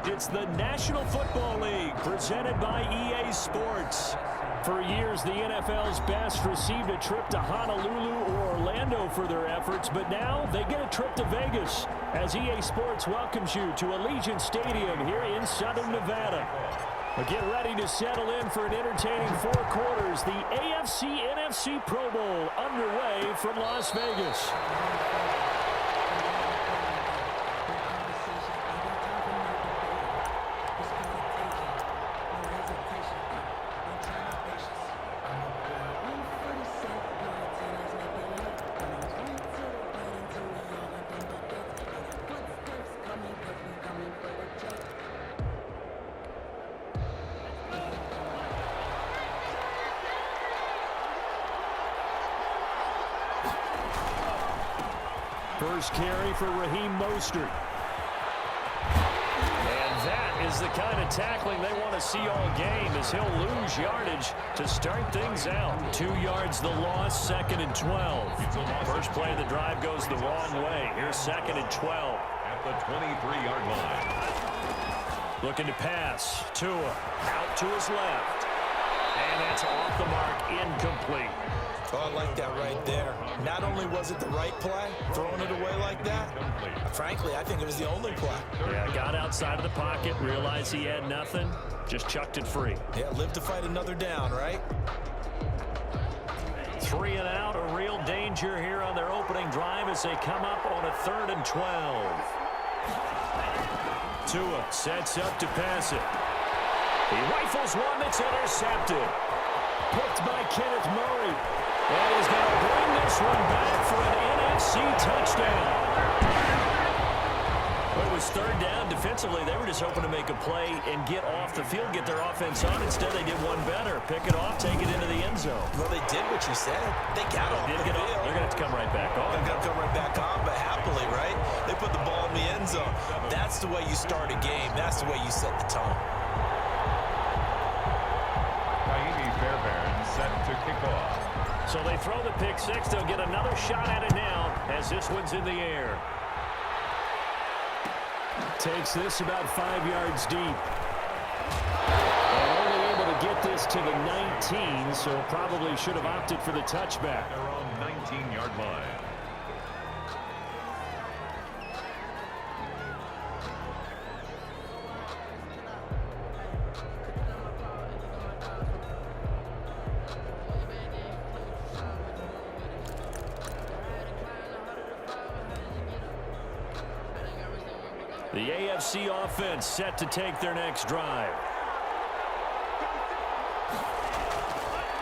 It's the National Football League presented by EA Sports. For years, the NFL's best received a trip to Honolulu or Orlando for their efforts, but now they get a trip to Vegas as EA Sports welcomes you to Allegiant Stadium here in Southern Nevada. But get ready to settle in for an entertaining 4 quarters. The AFC-NFC Pro Bowl underway from Las Vegas. First carry for Raheem Mostert. And that is the kind of tackling they want to see all game as he'll lose yardage to start things out. 2 yards the loss, 2nd and 12. First play of the drive goes the wrong way. Here's 2nd and 12. At the 23-yard line. Looking to pass. Tua out to his left. And that's off the mark, incomplete. Oh, I like that right there. Not only was it the right play, throwing it away like that, frankly, I think it was the only play. Yeah, got outside of the pocket, realized he had nothing, just chucked it free. Yeah, live to fight another down, right? 3 and out, a real danger here on their opening drive as they come up on a 3rd and 12. Tua sets up to pass it. He rifles one that's intercepted. Picked by Kenneth Murray. And he's going to bring this one back for an NFC touchdown. It was 3rd down. Defensively, they were just hoping to make a play and get off the field, get their offense on. Instead, they did one better. Pick it off, take it into the end zone. Well, they did what you said. They got off the field. They're going to have to come right back on. They're going to come right back on, but happily, right? They put the ball in the end zone. That's the way you start a game. That's the way you set the tone. Set to kick off. So they throw the pick 6. They'll get another shot at it now as this one's in the air. Takes this about 5 yards deep. And only able to get this to the 19, so probably should have opted for the touchback. Their own 19-yard line. The AFC offense set to take their next drive.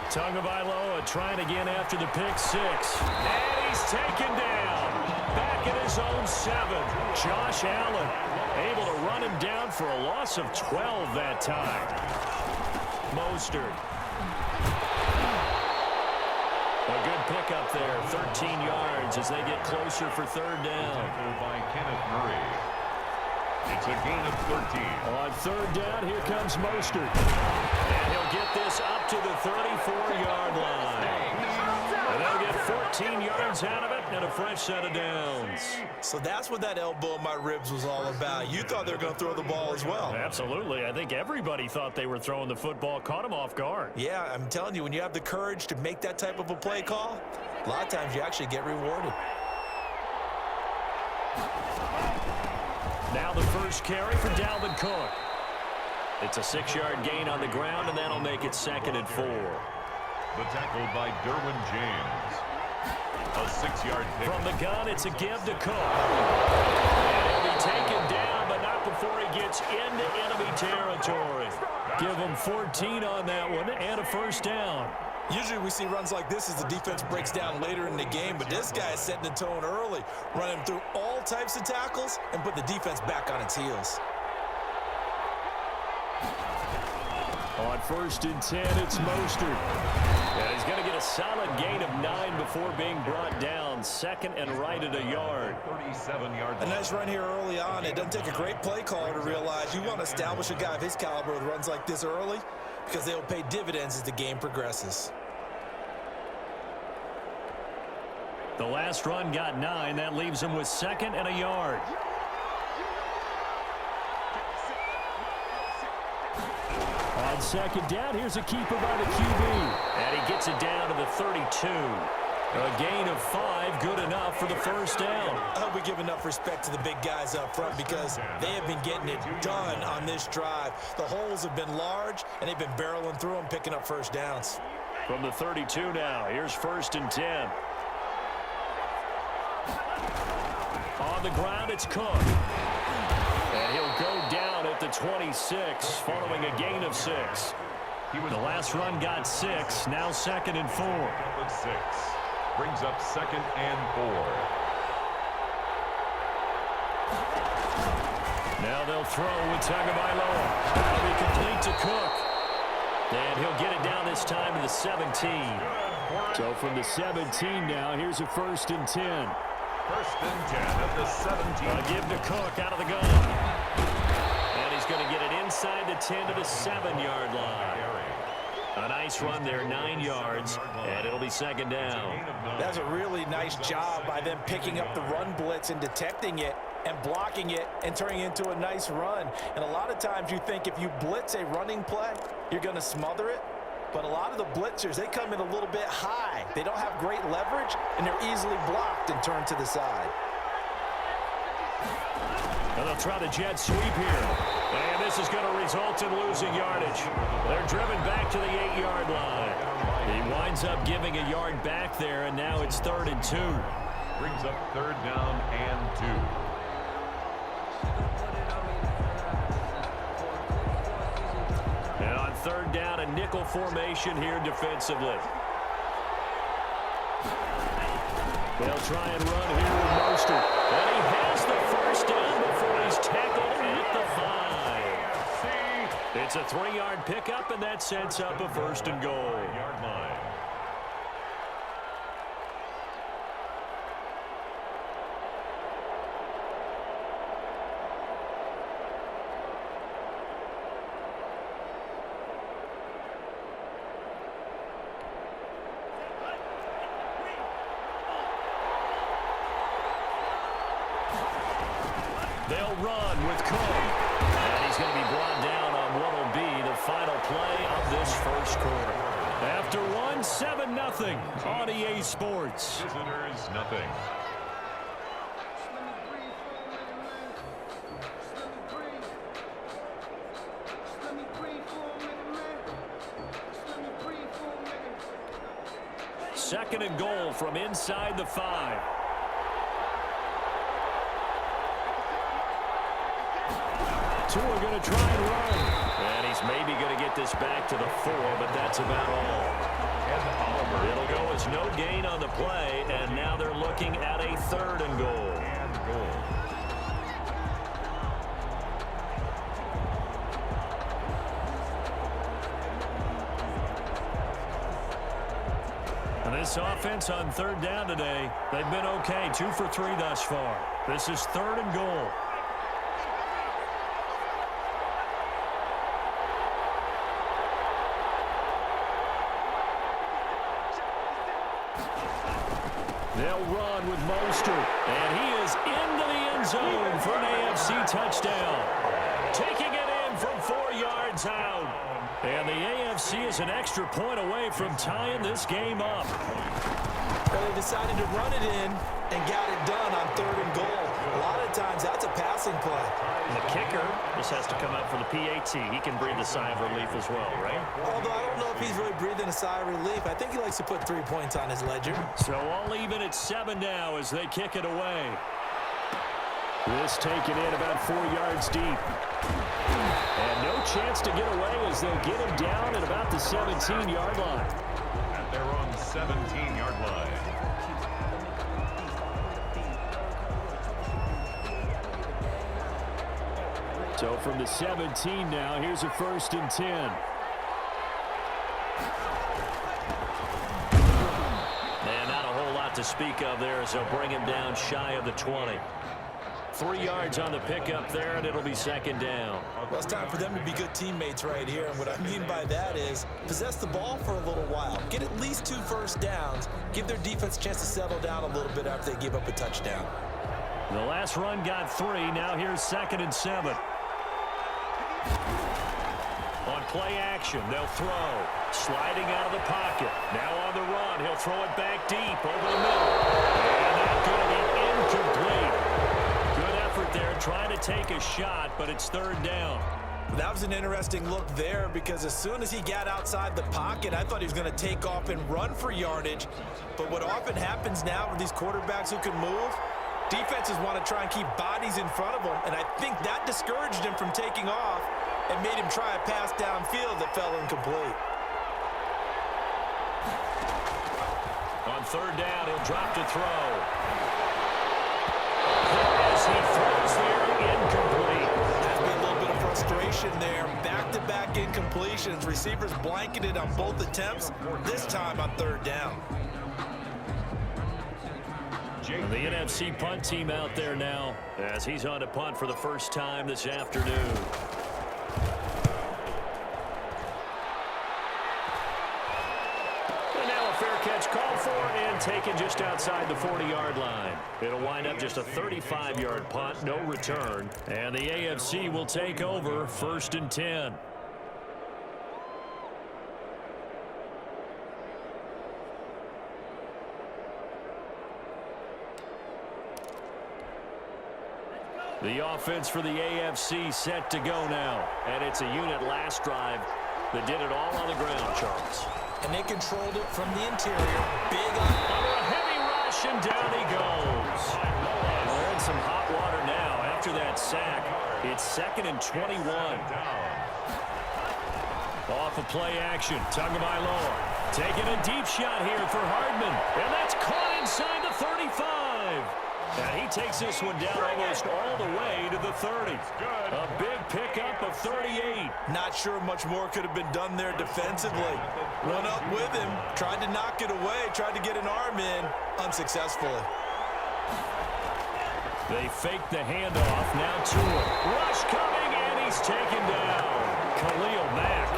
Tagovailoa trying again after the pick 6. And he's taken down. Back at his own 7. Josh Allen able to run him down for a loss of 12 that time. Mostert. A good pickup there. 13 yards as they get closer for 3rd down. Tackled by Kenneth Murray. It's a gain of 13. On 3rd down, here comes Mostert. And he'll get this up to the 34-yard line. And they'll get 14 yards out of it and a fresh set of downs. So that's what that elbow in my ribs was all about. You thought they were going to throw the ball as well. Absolutely. I think everybody thought they were throwing the football, caught him off guard. Yeah, I'm telling you, when you have the courage to make that type of a play call, a lot of times you actually get rewarded. Now the first carry for Dalvin Cook. It's a 6-yard gain on the ground, and that'll make it 2nd and 4. The tackle by Derwin James. A 6-yard pick. From the gun, it's a give to Cook. And he'll be taken down, but not before he gets into enemy territory. Give him 14 on that one and a first down. Usually we see runs like this as the defense breaks down later in the game, but this guy is setting the tone early, running through all types of tackles and put the defense back on its heels. On 1st and 10, it's Mostert. And he's going to get a solid gain of 9 before being brought down. 2nd and right at a yard. 37-yard line. A nice run here early on. It doesn't take a great play caller to realize you want to establish a guy of his caliber with runs like this early because they will pay dividends as the game progresses. The last run got 9. That leaves him with 2nd and a yard. On second down, here's a keeper by the QB. And he gets it down to the 32. A gain of 5, good enough for the first down. I hope we give enough respect to the big guys up front because they have been getting it done on this drive. The holes have been large, and they've been barreling through them, picking up first downs. From the 32 now, here's 1st and 10. On the ground, it's Cook. And he'll go down at the 26, following a gain of 6. The last run got 6, now 2nd and 4. 6 brings up 2nd and 4. Now they'll throw with Tagovailoa. That'll be complete to Cook. And he'll get it down this time to the 17. So from the 17 now, here's a 1st and 10. 1st and 10 at the 17. A give to Cook out of the gun. And he's going to get it inside the 10 to the 7-yard line. A nice run there, 9 yards, and it'll be 2nd down. That's a really nice job by them picking up the run blitz and detecting it and blocking it and turning it into a nice run. And a lot of times you think if you blitz a running play, you're going to smother it. But a lot of the blitzers, they come in a little bit high. They don't have great leverage, and they're easily blocked and turned to the side. And they'll try the jet sweep here. And this is going to result in losing yardage. They're driven back to the 8-yard line. He winds up giving a yard back there, and now it's 3rd and 2. Brings up 3rd down and 2. And on 3rd down, a nickel formation here defensively. They'll try and run here with Mostert. And he has the first down before he's tackled at the 5. It's a 3-yard pickup, and that sets up a 1st and goal. Yard line. They'll run with Cook. And he's going to be brought down on what will be the final play of this first quarter. After 7-0 on EA Sports. Visitors, nothing. Second and goal from inside the 5. Two are going to try and run. And he's maybe going to get this back to the 4, but that's about all. It'll go as no gain on the play, and now they're looking at a 3rd and goal. And this offense on 3rd down today, they've been okay. 2 for 3 thus far. This is 3rd and goal. They'll run with Mostert, and he is into the end zone for an AFC touchdown. Taking it in from 4 yards out. And the AFC is an extra point away from tying this game up. Well, they decided to run it in and got it done on 3rd and goal. A lot of times that's a passing play. And the kicker just has to come out for the PAT. He can breathe a sigh of relief as well, right? Although I don't know if he's really breathing a sigh of relief. I think he likes to put 3 points on his ledger. So all even at 7 now as they kick it away. This taken in about 4 yards deep. And no chance to get away as they'll get him down at about the 17-yard line. At their own 17-yard line. So from the 17 now, here's a 1st and 10. And not a whole lot to speak of there as they'll bring him down shy of the 20. 3 yards on the pickup there, and it'll be 2nd down. Well, it's time for them to be good teammates right here. And what I mean by that is possess the ball for a little while. Get at least 2 first downs. Give their defense a chance to settle down a little bit after they give up a touchdown. The last run got 3. Now here's 2nd and 7. On play action. They'll throw. Sliding out of the pocket. Now on the run. He'll throw it back deep over the middle. And that's going to be incomplete. Good effort there trying to take a shot, but it's third down. That was an interesting look there because as soon as he got outside the pocket, I thought he was going to take off and run for yardage. But what often happens now with these quarterbacks who can move, defenses want to try and keep bodies in front of them, and I think that discouraged him from taking off and made him try a pass downfield that fell incomplete. On third down, he'll drop to throw. As he throws there, incomplete. Has been a little bit of frustration there. Back-to-back incompletions. Receivers blanketed on both attempts, this time on third down. The NFC punt team out there now as he's on to punt for the first time this afternoon. And now a fair catch called for and taken just outside the 40-yard line. It'll wind up just a 35-yard punt, no return. And the AFC will take over 1st and 10. The offense for the AFC set to go now. And it's a unit last drive that did it all on the ground, Charles. And they controlled it from the interior. Big Under a heavy rush, and down he goes. They're in some hot water now after that sack. It's 2nd and 21. Off of play action. Tagovailoa taking a deep shot here for Hardman. And that's caught inside the 35. And he takes this one down almost all the way to the 30. A big pickup of 38. Not sure much more could have been done there defensively. Went up with him, tried to knock it away, tried to get an arm in, unsuccessfully. They fake the handoff, now to him. Rush coming, and he's taken down. Khalil Mack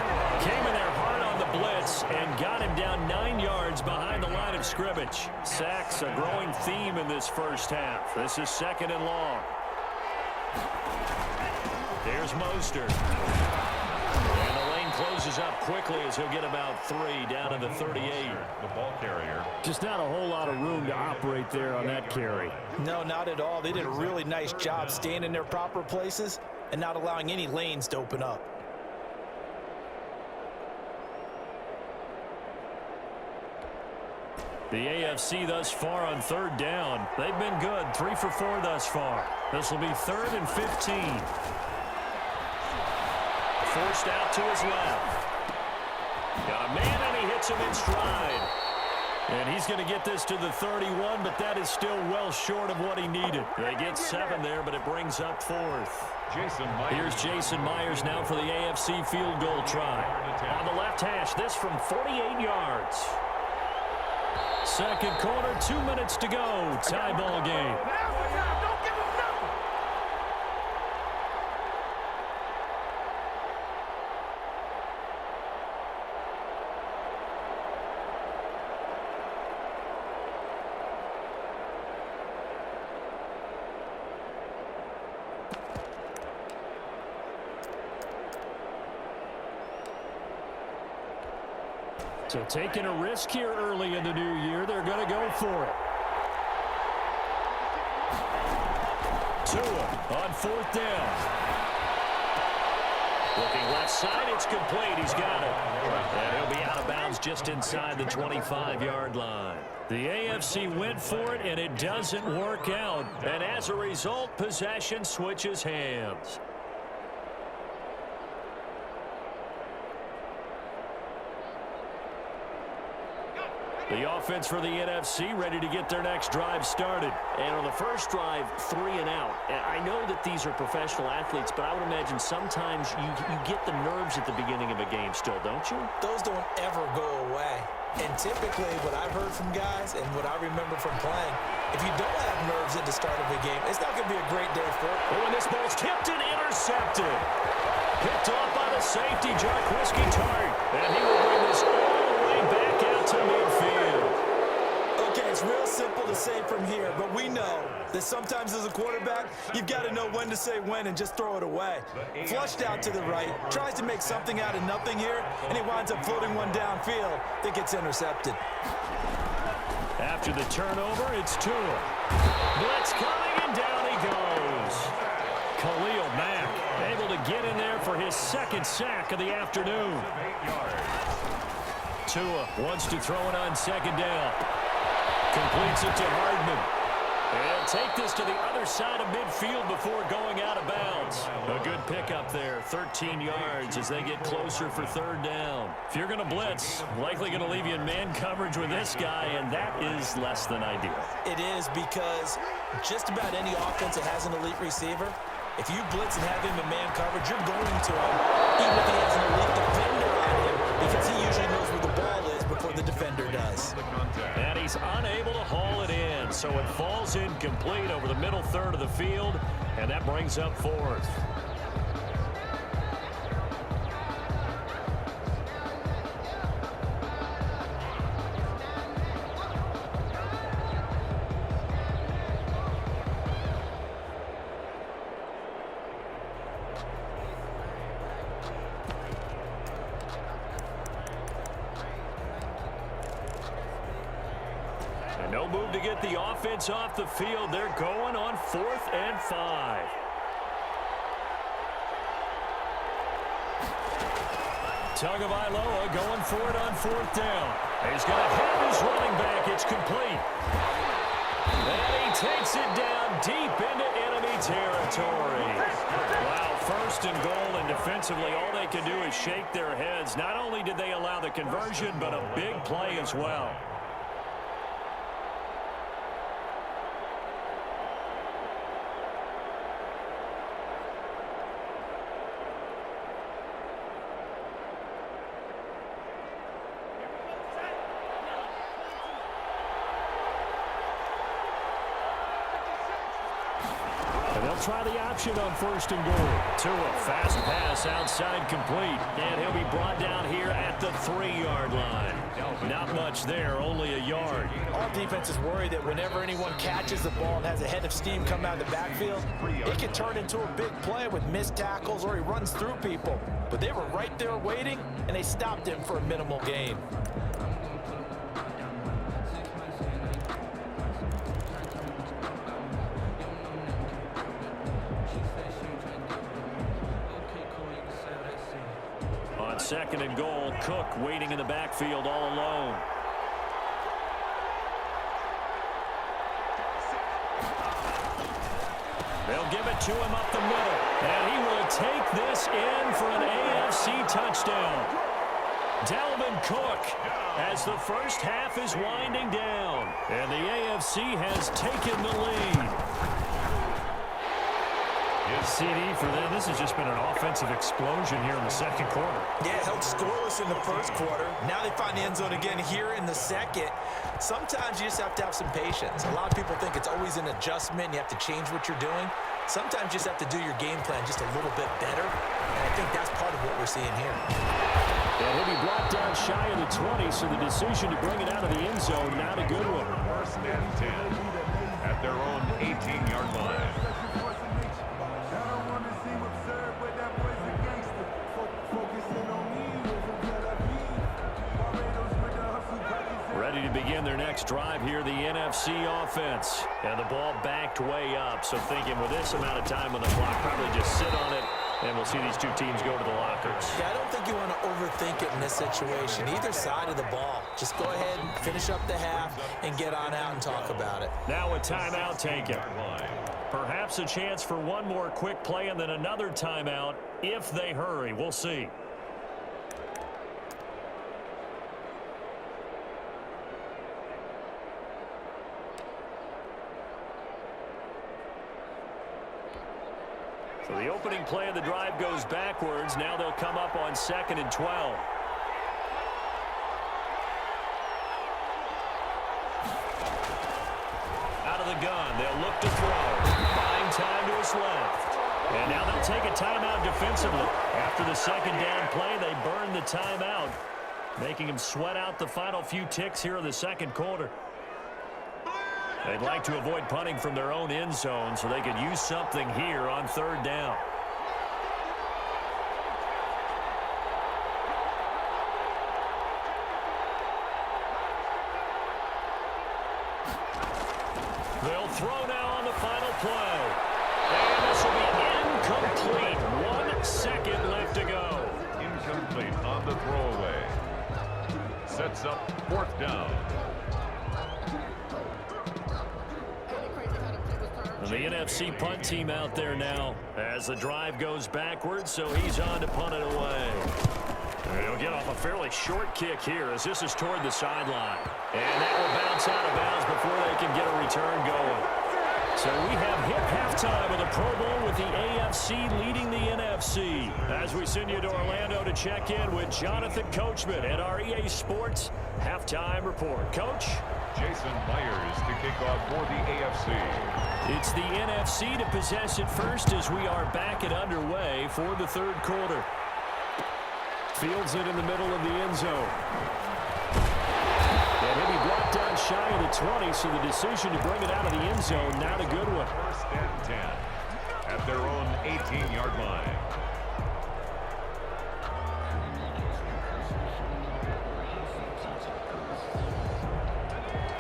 came in there hard on the blitz and got him down 9 yards behind the line of scrimmage. Sacks a growing theme in this first half. This is 2nd and long. Here's Mostert. And the lane closes up quickly as he'll get about 3 down to the 38. The ball carrier. Just not a whole lot of room to operate there on that carry. No, not at all. They did a really nice job staying in their proper places and not allowing any lanes to open up. The AFC thus far on third down. They've been good, 3 for 4 thus far. This will be 3rd and 15. Forced out to his left. Got a man, and he hits him in stride. And he's going to get this to the 31, but that is still well short of what he needed. They get 7 there, but it brings up 4th. Here's Jason Myers now for the AFC field goal try. On the left hash, this from 48 yards. Second quarter, 2 minutes to go. Tie ball game. So taking a risk here early in the new year, they're going to go for it. Tua on 4th down. Looking left side, it's complete. He's got it. And he'll be out of bounds just inside the 25-yard line. The AFC went for it, and it doesn't work out. And as a result, possession switches hands. The offense for the NFC ready to get their next drive started. And on the first drive, 3 and out. And I know that these are professional athletes, but I would imagine sometimes you get the nerves at the beginning of a game still, don't you? Those don't ever go away. And typically what I've heard from guys and what I remember from playing, if you don't have nerves at the start of a game, it's not going to be a great day for it. Oh, and this ball's tipped and intercepted. Picked off by the safety, Jarquiski Tart. And he will bring this all the way back out to midfield. Okay, It's real simple to say from here, but we know that sometimes as a quarterback, you've got to know when to say when and just throw it away. Flushed out to the right, tries to make something out of nothing here, and he winds up floating one downfield that gets intercepted. After the turnover, it's Tua. Blitz coming, and down he goes. Khalil Mack able to get in there for his second sack of the afternoon. Tua wants to throw it on second down. Completes it to Hardman. And take this to the other side of midfield before going out of bounds. A good pickup there, 13 yards as they get closer for third down. If you're going to blitz, likely going to leave you in man coverage with this guy, and that is less than ideal. It is, because just about any offense that has an elite receiver, if you blitz and have him in man coverage, you're going to him, even if he has an elite defender on him, because he usually knows where the ball is before the defender does. And he's unable to haul it in, so it falls incomplete over the middle third of the field, and that brings up fourth. No move to get the offense off the field. They're going on 4th and 5. Tagovailoa going for it on 4th down. He's going to have his running back. It's complete. And he takes it down deep into enemy territory. Wow, 1st and goal, and defensively all they can do is shake their heads. Not only did they allow the conversion, but a big play as well. Try the option on 1st and goal. Tua, fast pass outside, complete. And he'll be brought down here at the 3-yard line. Not much there, only a yard. Our defense is worried that whenever anyone catches the ball and has a head of steam come out of the backfield, it can turn into a big play with missed tackles or he runs through people. But they were right there waiting, and they stopped him for a minimal gain. On 2nd and goal, Cook waiting in the backfield all alone. They'll give it to him up the middle, and he will take this in for an AFC touchdown. Dalvin Cook, as the first half is winding down, and the AFC has taken the lead. CD for them. This has just been an offensive explosion here in the second quarter. Yeah, held scoreless in the first quarter. Now they find the end zone again here in the second. Sometimes you just have to have some patience. A lot of people think it's always an adjustment. You have to change what you're doing. Sometimes you just have to do your game plan just a little bit better. And I think that's part of what we're seeing here. And he'll be brought down shy of the 20, so the decision to bring it out of the end zone, not a good one. 1st and 10 at their own 18-yard line. Ready to begin their next drive here, the NFC offense. And the ball backed way up, so thinking with this amount of time on the clock, probably just sit on it, and we'll see these two teams go to the lockers. Yeah, I don't think you want to overthink it in this situation. Either side of the ball. Just go ahead and finish up the half and get on out and talk about it. Now a timeout taken. Perhaps a chance for one more quick play and then another timeout if they hurry. We'll see. So the opening play of the drive goes backwards. Now they'll come up on 2nd and 12. Out of the gun, they'll look to throw. Buying time to his left. And now they'll take a timeout defensively. After the 2nd down play, they burn the timeout, making him sweat out the final few ticks here in the second quarter. They'd like to avoid punting from their own end zone so they could use something here on third down. They'll throw now on the final play. And this will be incomplete. 1 second left to go. Incomplete on the throwaway. Sets up 4th down. The NFC punt team out there now as the drive goes backwards, so he's on to punt it away. And he'll get off a fairly short kick here as this is toward the sideline. And that will bounce out of bounds before they can get a return going. So we have hit halftime of the Pro Bowl with the AFC leading the NFC. As we send you to Orlando to check in with Jonathan Coachman at our EA Sports Halftime Report. Coach? Jason Myers to kick off for the AFC. It's the NFC to possess it first as we are back and underway for the third quarter. Fields it in the middle of the end zone. And he'll be blocked down shy of the 20, so the decision to bring it out of the end zone, not a good one. 1st and 10 at their own 18-yard line.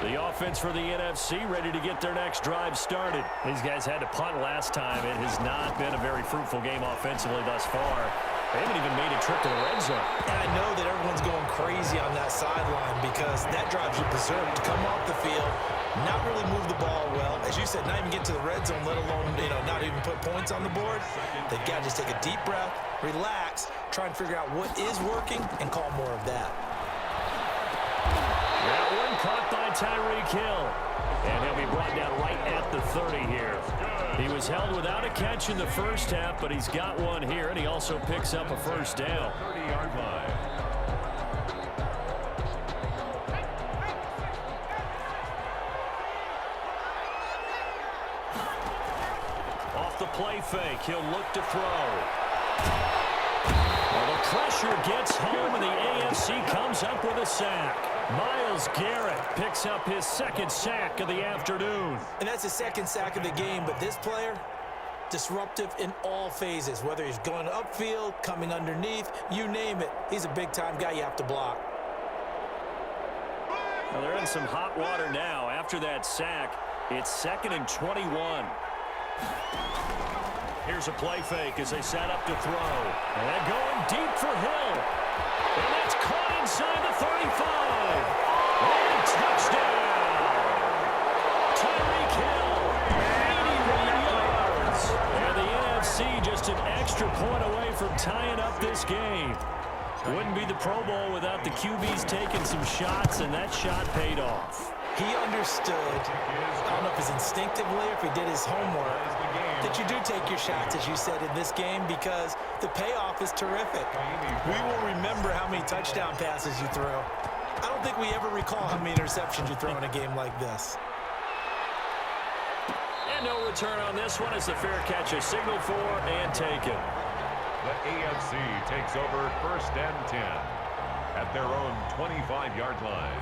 The offense for the NFC ready to get their next drive started. These guys had to punt last time. It has not been a very fruitful game offensively thus far. They haven't even made a trip to the red zone. And I know that everyone's going crazy on that sideline because that drives you berserk to come off the field, not really move the ball well. As you said, not even get to the red zone, let alone, not even put points on the board. They've got to just take a deep breath, relax, try and figure out what is working, and call more of that. That one caught by Tyreek Hill. And he'll be brought down right at the 30 here. He was held without a catch in the first half, but he's got one here, and he also picks up a first down. 30-yard line. Off the play fake, he'll look to throw. Well, the pressure gets home, and the AFC comes up with a sack. Myles Garrett picks up his 2nd sack of the afternoon. And that's his 2nd sack of the game, but this player, disruptive in all phases, whether he's going upfield, coming underneath, you name it. He's a big-time guy you have to block. Well, they're in some hot water now. After that sack, it's 2nd and 21. Here's a play fake as they set up to throw. And going deep for Hill. And that's caught inside the 35. And touchdown. Tyreek Hill, 81 yards. And the NFC just an extra point away from tying up this game. Wouldn't be the Pro Bowl without the QBs taking some shots, and that shot paid off. He understood, I don't know if it's instinctively or if he did his homework, that you do take your shots, as you said, in this game because the payoff is terrific. We will remember how many touchdown passes you throw. I don't think we ever recall how many interceptions you throw in a game like this. And no return on this one as the fair catch is signaled for and taken. The AFC takes over 1st and 10 at their own 25-yard line.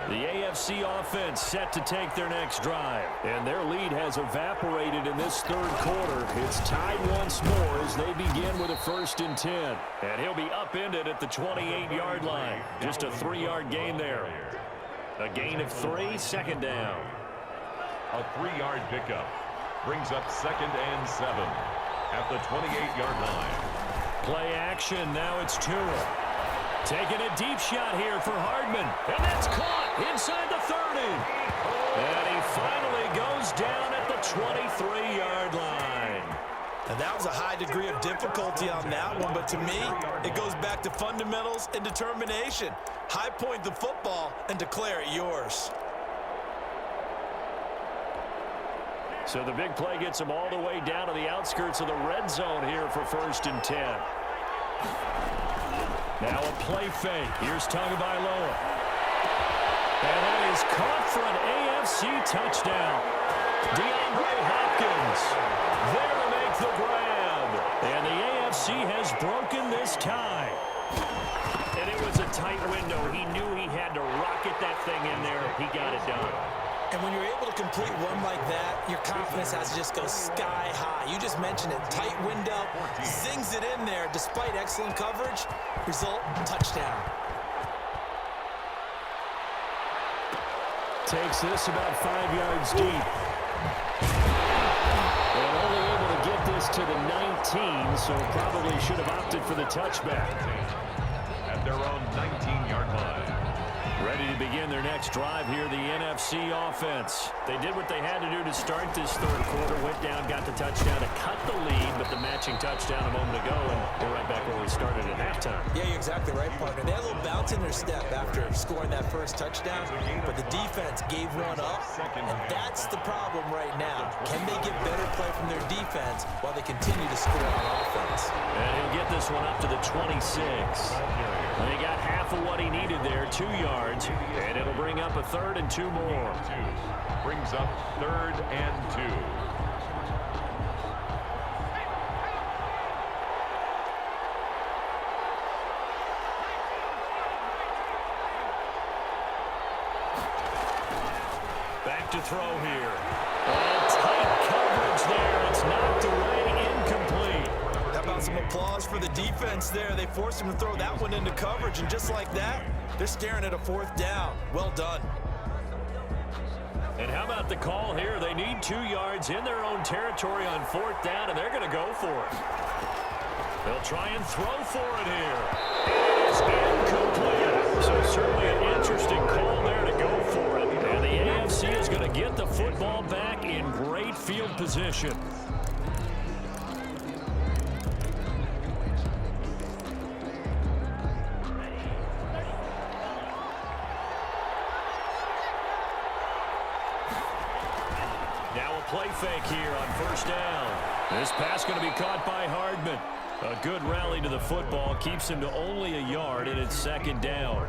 The AFC offense set to take their next drive. And their lead has evaporated in this third quarter. It's tied once more as they begin with a 1st and 10. And he'll be upended at the 28-yard line. Just a 3-yard gain there. A gain of 3, 2nd down. A 3-yard pickup brings up 2nd and 7 at the 28-yard line. Play action. Now it's Tua. Taking a deep shot here for Hardman. And that's caught inside the 30. And he finally goes down at the 23-yard line. And that was a high degree of difficulty on that one, but to me, it goes back to fundamentals and determination. High point the football and declare it yours. So the big play gets him all the way down to the outskirts of the red zone here for 1st and 10. Now a play fake. Here's Tagovailoa. And that is caught for an AFC touchdown. DeAndre Hopkins there to make the grab. receiver. And the AFC has broken this tie. And it was a tight window. He knew he had to rocket that thing in there. He got it done. And when you're able to complete one like that, your confidence has to just go sky high. You just mentioned it. Tight window, zings it in there despite excellent coverage. Result, touchdown. Takes this about 5 yards deep. And only able to get this to the 19, so probably should have opted for the touchback. At their own 19-yard line. Ready to begin their next drive here, the NFC offense. They did what they had to do to start this third quarter. Went down, got the touchdown to cut the lead, but the matching touchdown a moment ago, and we're right back where we started at halftime. Yeah, you're exactly right, partner. They had a little bounce in their step after scoring that first touchdown, but the defense gave one up, and that's the problem right now. Can they get better play from their defense while they continue to score on offense? And he'll get this one up to the 26. And he got half of what he needed there, 2 yards, and it'll bring up a 3rd and 2 more. Brings up 3rd and 2. Back to throw here. And tight coverage there. It's knocked away, incomplete. How about some applause for the defense there? They forced him to throw that one into coverage, and just like that, they're staring at a 4th down. Well done. And how about the call here? They need 2 yards in their own territory on 4th down, and they're going to go for it. They'll try and throw for it here. It is incomplete. So certainly an interesting call there to go for it. And the AFC is going to get the football back in great field position. Play fake here on 1st down. This pass going to be caught by Hardman. A good rally to the football keeps him to only a yard, and it's 2nd down.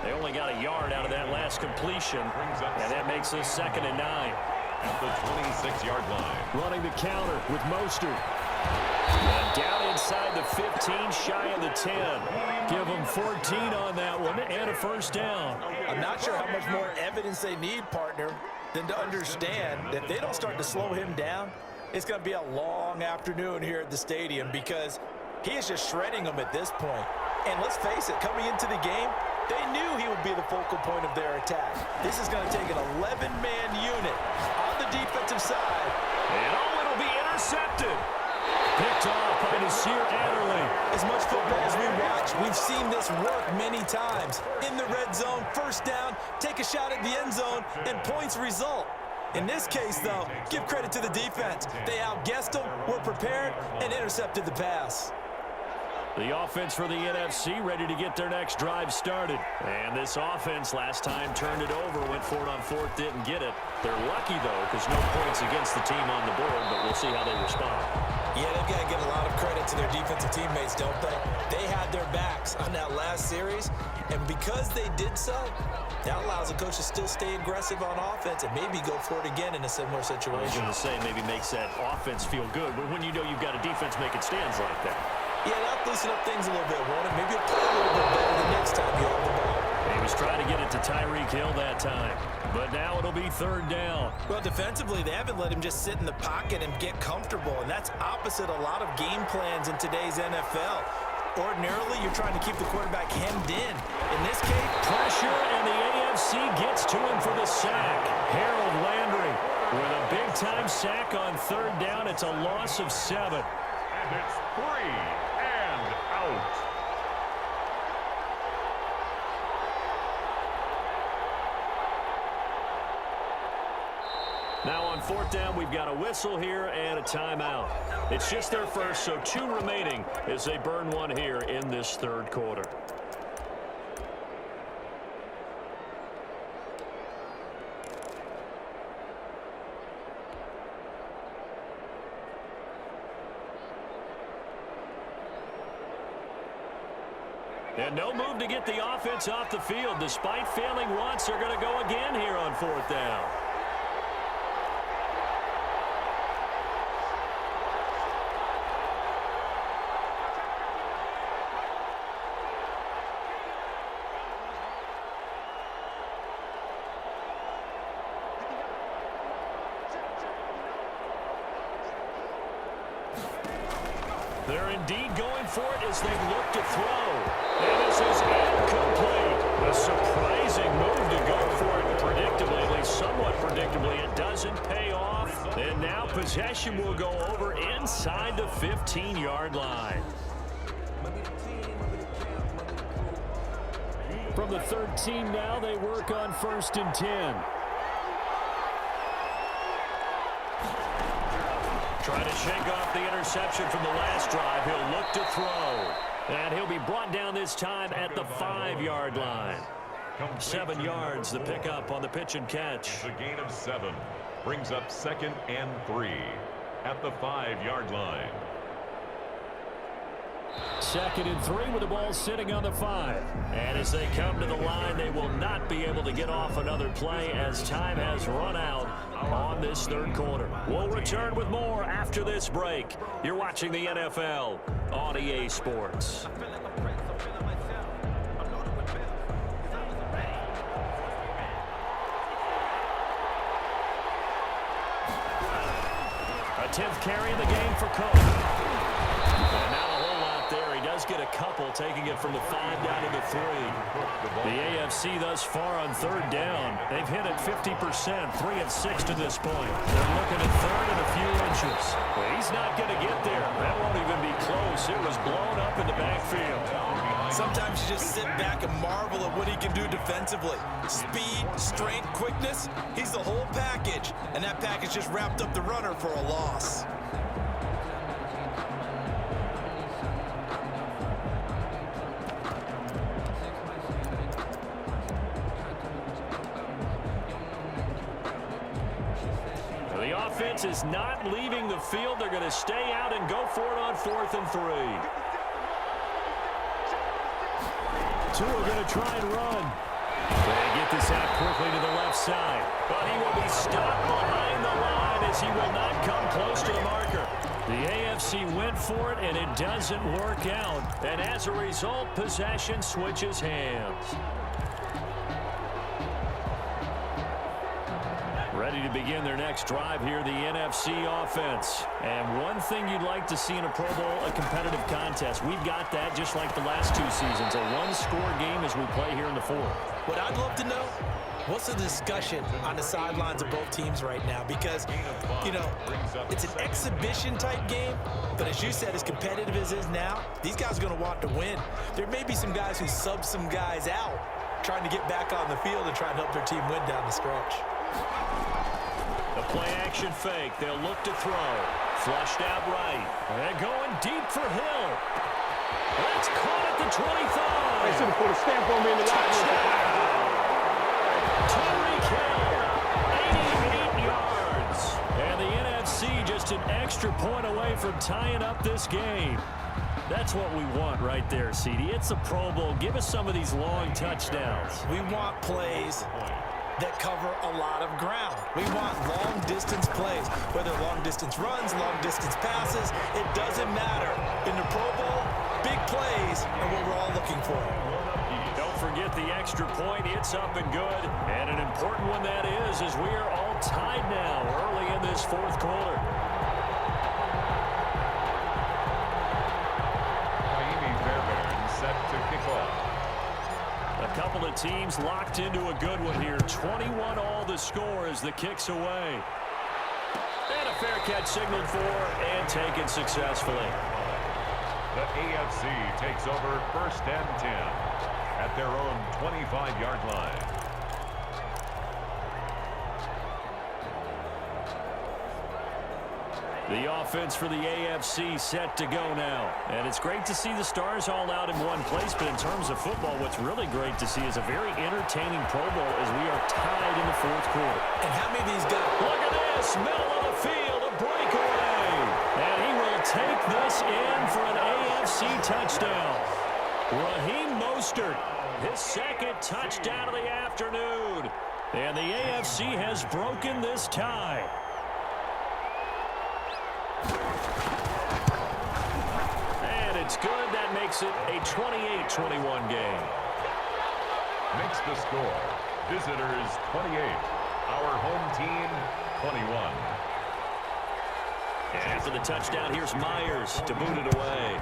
They only got a yard out of that last completion, and that makes this 2nd and 9. At the 26-yard line. Running the counter with Mostert. And down inside the 15, shy of the 10. Give them 14 on that one, and a 1st down. I'm not sure how much more evidence they need, partner, than to understand that if they don't start to slow him down, it's going to be a long afternoon here at the stadium because he is just shredding them at this point. And let's face it, coming into the game, they knew he would be the focal point of their attack. This is going to take an 11-man unit on the defensive side. And it'll be intercepted. Picked off by Nasir Adderley. As much football as we watch, we've seen this work many times. In the red zone, 1st down, take a shot at the end zone, and points result. In this case, though, give credit to the defense. They outguessed them, were prepared, and intercepted the pass. The offense for the NFC ready to get their next drive started. And this offense last time turned it over, went for it on 4th, didn't get it. They're lucky, though, because no points against the team on the board, but we'll see how they respond. Yeah, they've got to give a lot of credit to their defensive teammates, don't they? They had their backs on that last series, and because they did so, that allows the coach to still stay aggressive on offense and maybe go for it again in a similar situation. I was going to say maybe makes that offense feel good, but when you know you've got a defense making stands like that. Yeah, that'll loosen up things a little bit, won't it? Maybe you'll play a little bit better the next time you have the ball. He was trying to get it to Tyreek Hill that time, but now it'll be 3rd down. Well, defensively, they haven't let him just sit in the pocket and get comfortable, and that's opposite a lot of game plans in today's NFL. Ordinarily, you're trying to keep the quarterback hemmed in. In this case, pressure, and the AFC gets to him for the sack. Harold Landry with a big-time sack on 3rd down. It's a loss of 7. And it's 3 and out. Now on 4th down, we've got a whistle here and a timeout. It's just their first, so 2 remaining as they burn one here in this 3rd quarter. And no move to get the offense off the field. Despite failing once, they're going to go again here on 4th down. They're indeed going for it as they look to throw. And this is incomplete. A surprising move to go for it predictably, at least somewhat predictably. It doesn't pay off. And now possession will go over inside the 15-yard line. From the 13 now, they work on 1st and 10. Trying to shake off the interception from the last drive. He'll look to throw. And he'll be brought down this time at the 5-yard line. 7 yards, the pickup on the pitch and catch. It's a gain of 7. Brings up 2nd and 3 at the 5-yard line. 2nd and 3 with the ball sitting on the 5. And as they come to the line, they will not be able to get off another play as time has run out on this 3rd quarter. We'll return with more after this break. You're watching the NFL on EA Sports. A 10th carry in the game for Cook. And now a whole lot there. He does get a couple, taking it from the 5 down to the 3. The AFC thus far on 3rd down. They've hit it 50%, 3 of 6 to this point. They're looking at 3rd and a few inches. Well, he's not going to get there. That won't even be close. It was blown up in the backfield. Sometimes you just sit back and marvel at what he can do defensively. Speed, strength, quickness, he's the whole package. And that package just wrapped up the runner for a loss. The offense is not leaving the field. They're going to stay out and go for it on 4th and 3. Two are going to try and run. They get this out quickly to the left side. But he will be stopped behind the line as he will not come close to the marker. The AFC went for it, and it doesn't work out. And as a result, possession switches hands. Ready to begin their next drive here, the NFC offense. And one thing you'd like to see in a Pro Bowl, a competitive contest. We've got that just like the last 2 seasons, a one-score game as we play here in the 4th. What I'd love to know, what's the discussion on the sidelines of both teams right now? Because, you know, it's an exhibition-type game, but as you said, as competitive as it is now, these guys are going to want to win. There may be some guys who sub some guys out, trying to get back on the field and try and help their team win down the stretch. The play-action fake. They'll look to throw. Flushed out right. And going deep for Hill. That's caught at the 25. They should have put a stamp on me in the locker Tyreek Hill, 88 yards. And room. the NFC just an extra point away from tying up this game. That's what we want right there, CD. It's a Pro Bowl. Give us some of these long touchdowns. We want plays that cover a lot of ground. We want long-distance plays, whether long-distance runs, long-distance passes. It doesn't matter. In the Pro Bowl, big plays are what we're all looking for. Don't forget the extra point. It's up and good. And an important one that is, as we are all tied now early in this 4th quarter. Set to kick off. A couple of teams locked into a good one here. 21 all the score as the kick's away. And a fair catch signaled for and taken successfully. The AFC takes over 1st and 10 at their own 25-yard line. The offense for the AFC set to go now. And it's great to see the stars all out in one place, but in terms of football, what's really great to see is a very entertaining Pro Bowl as we are tied in the 4th quarter. And how many of these guys? Look at this, middle of the field, a breakaway. And he will take this in for an AFC touchdown. Raheem Mostert, his 2nd touchdown of the afternoon. And the AFC has broken this tie. And it's good. That makes it a 28-21 game. Makes the score. Visitors 28. Our home team 21. After the touchdown, here's Myers to boot it away.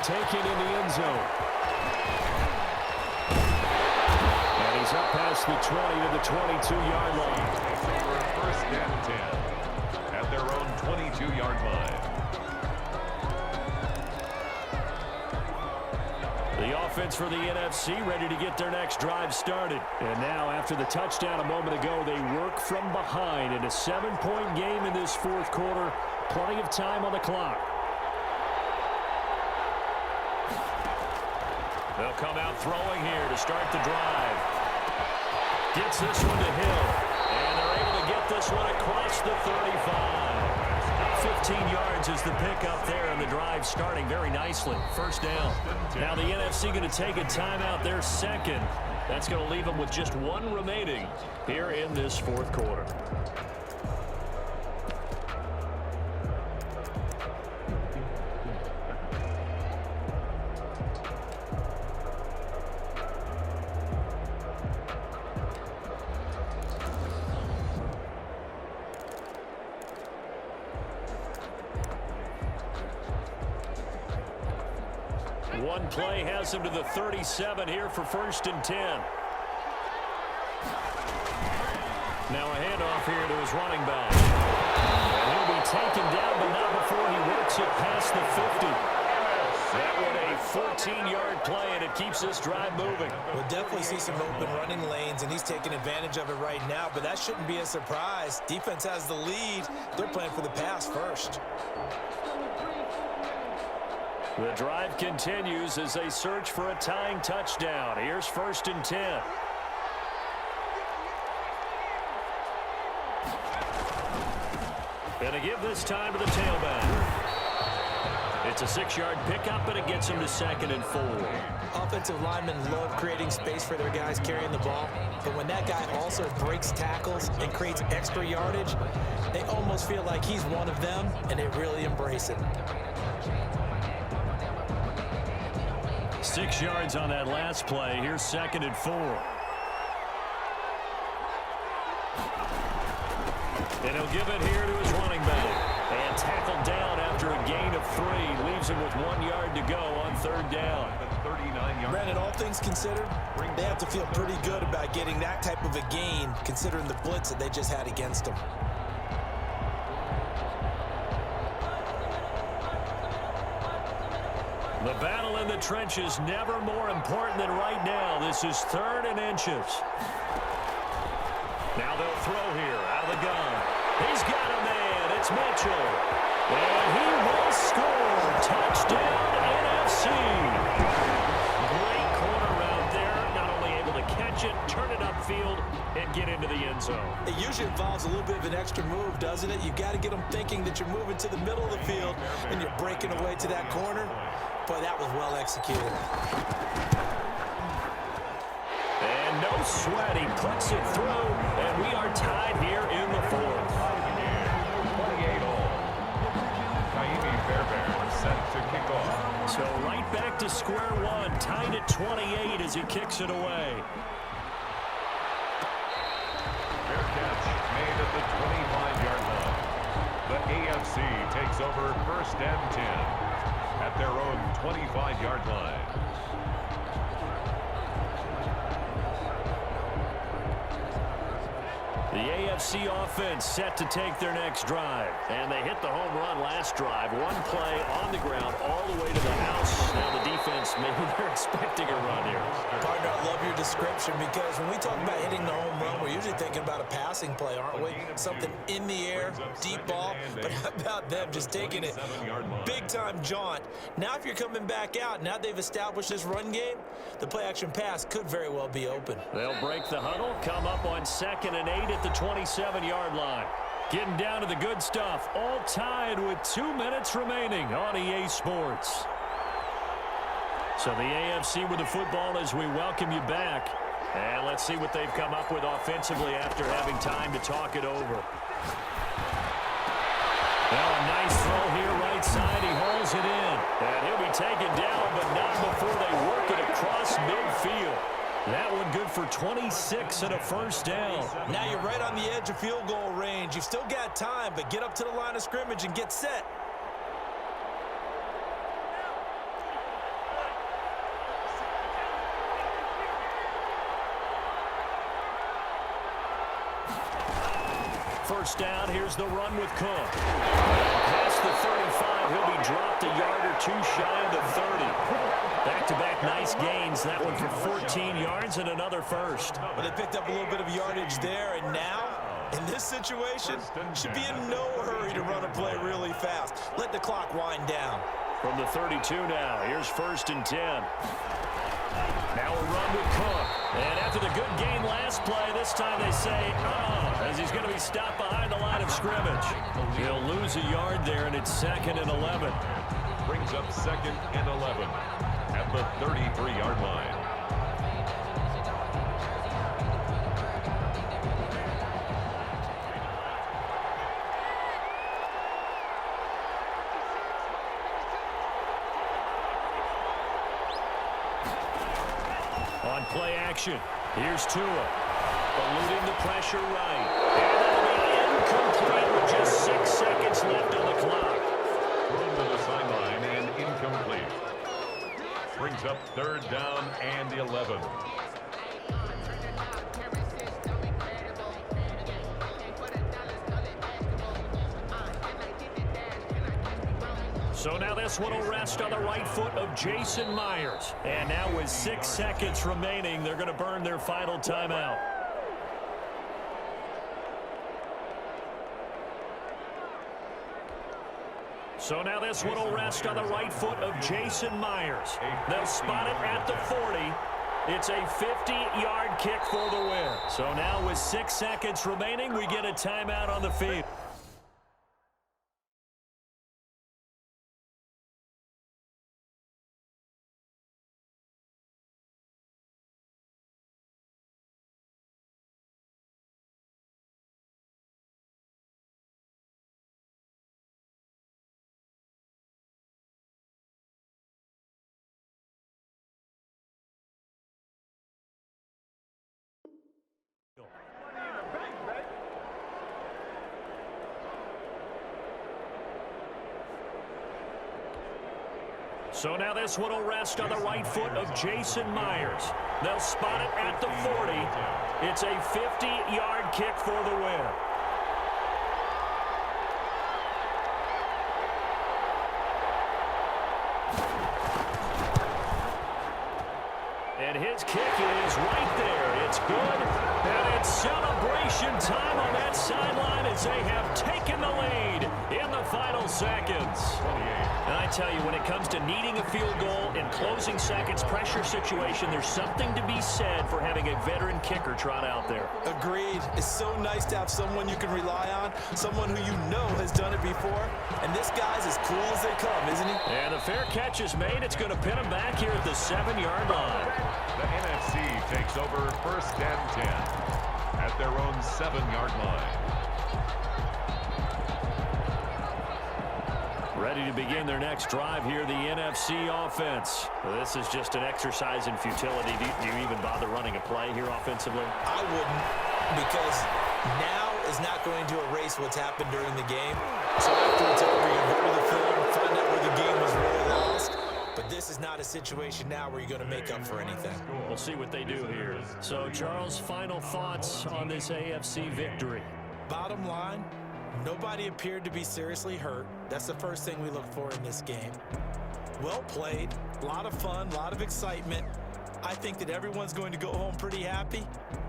Taken in the end zone. And he's up past the 20 to the 22-yard line. First and 10 at their own 22-yard line. The offense for the NFC ready to get their next drive started. And now, after the touchdown a moment ago, they work from behind in a 7-point game in this fourth quarter. Plenty of time on the clock. They'll come out throwing here to start the drive. Gets this one to Hill. And they're able to get this one across the 35. 15 yards is the pickup there, and the drive starting very nicely. First down. Now the NFC going to take a timeout there second. That's going to leave them with just one remaining here in this fourth quarter. One play has him to the 37 here for first and 10. Now a handoff here to his running back. And he'll be taken down, but not before he works it past the 50. That one a 14-yard play, and it keeps this drive moving. We'll definitely see some open running lanes, and he's taking advantage of it right now, but that shouldn't be a surprise. Defense has the lead. They're playing for the pass first. The drive continues as they search for a tying touchdown. Here's first and 10. Gonna give this time to the tailback. It's a 6-yard pickup, but it gets him to second and 4. Offensive linemen love creating space for their guys carrying the ball, but when that guy also breaks tackles and creates extra yardage, they almost feel like he's one of them, and they really embrace it. 6 yards on that last play. Here's second and 4. And he'll give it here to his running back. And tackled down after a gain of 3. Leaves him with 1 yard to go on third down. Brandon, all things considered, they have to feel pretty good about getting that type of a gain, considering the blitz that they just had against them. The battle in the trenches never more important than right now. This is third and inches. Now they'll throw here out of the gun. He's got a man. It's Mitchell. And he will score. Touchdown, NFC. Great corner route there. Not only able to catch it, turn it upfield, and get into the end zone. It usually involves a little bit of an extra move, doesn't it? You've got to get them thinking that you're moving to the middle of the field and you're breaking away to that corner. Boy, that was well executed. And no sweat. He puts it through, and we are tied here in the fourth. 28 all. Naimi Fairbairn set to kick off. So right back to square one, tied at 28 as he kicks it away. Fair catch made at the 25-yard line. The AFC takes over first and 10 at their own 25-yard line. The AFC offense set to take their next drive. And they hit the home run last drive. One play on the ground all the way to the house. Now the defense, maybe they're expecting a run here. Partner, I love your description, because when we talk about hitting the home run, we're usually thinking about a passing play, aren't we? Something in the air, deep ball. But how about them just taking it big-time jaunt? Now if you're coming back out, now they've established this run game, the play-action pass could very well be open. They'll break the huddle, come up on 2nd and 8 at the 27-yard line. Getting down to the good stuff, all tied with 2 minutes remaining on EA Sports. So the AFC with the football as we welcome you back. And let's see what they've come up with offensively after having time to talk it over. Well, a nice throw here right side. He hauls it in. And he'll be taken down, but not before they work it across midfield. That one good for 26 and a first down. Now you're right on the edge of field goal range. You've still got time, but get up to the line of scrimmage and get set. First down, here's the run with Cook. Past the 35, he'll be dropped a yard or two shy of the 30. Back-to-back nice gains. That one for 14 yards and another first. Well, they picked up a little bit of yardage there, and now, in this situation, should be in no hurry to run a play really fast. Let the clock wind down. From the 32 now, here's 1st and 10. Now a run with Cook. And after the good gain last play, this time they say, as he's going to be stopped behind the line of scrimmage. He'll lose a yard there, and it's 2nd and 11. Brings up 2nd and 11 at the 33-yard line. On play action, here's Tua, eluding the pressure right. And that'll be incomplete with just 6 seconds left on the clock. Thrown to the sideline and incomplete. Brings up 3rd down and 11. So now this one will rest on the right foot of Jason Myers. And now with 6 seconds remaining, they're going to burn their final timeout. So now this one will rest on the right foot of Jason Myers. They'll spot it at the 40. It's a 50-yard kick for the win. So now with 6 seconds remaining, we get a timeout on the field. So now this one will rest on the right foot of Jason Myers. They'll spot it at the 40. It's a 50-yard kick for the win. And his kick is right there. It's good. And it's celebration time on that sideline as they have taken the lead in the final seconds. And I tell you, when it comes to needing a field goal in closing seconds pressure situation, there's something to be said for having a veteran kicker trot out there. Agreed. It's so nice to have someone you can rely on, someone who you know has done it before. And this guy's as cool as they come, isn't he? And the fair catch is made. It's going to pin him back here at the 7-yard line. The NFC takes over 1st and 10 at their own 7-yard line. Ready to begin their next drive here, the NFC offense. This is just an exercise in futility. Do you even bother running a play here offensively? I wouldn't, because now is not going to erase what's happened during the game. So after it's over, you go to the film, find out where the game was really lost. But this is not a situation now where you're going to make up for anything. We'll see what they do here. So, Charles, final thoughts on this AFC victory? Bottom line, nobody appeared to be seriously hurt. That's the first thing we look for in this game. Well played, a lot of fun, a lot of excitement. I think that everyone's going to go home pretty happy,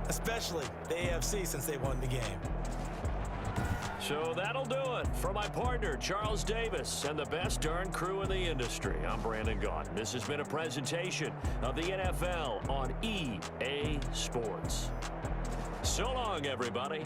especially the AFC since they won the game. So that'll do it. For my partner, Charles Davis, and the best darn crew in the industry, I'm Brandon Gaudin. This has been a presentation of the NFL on EA Sports. So long, everybody.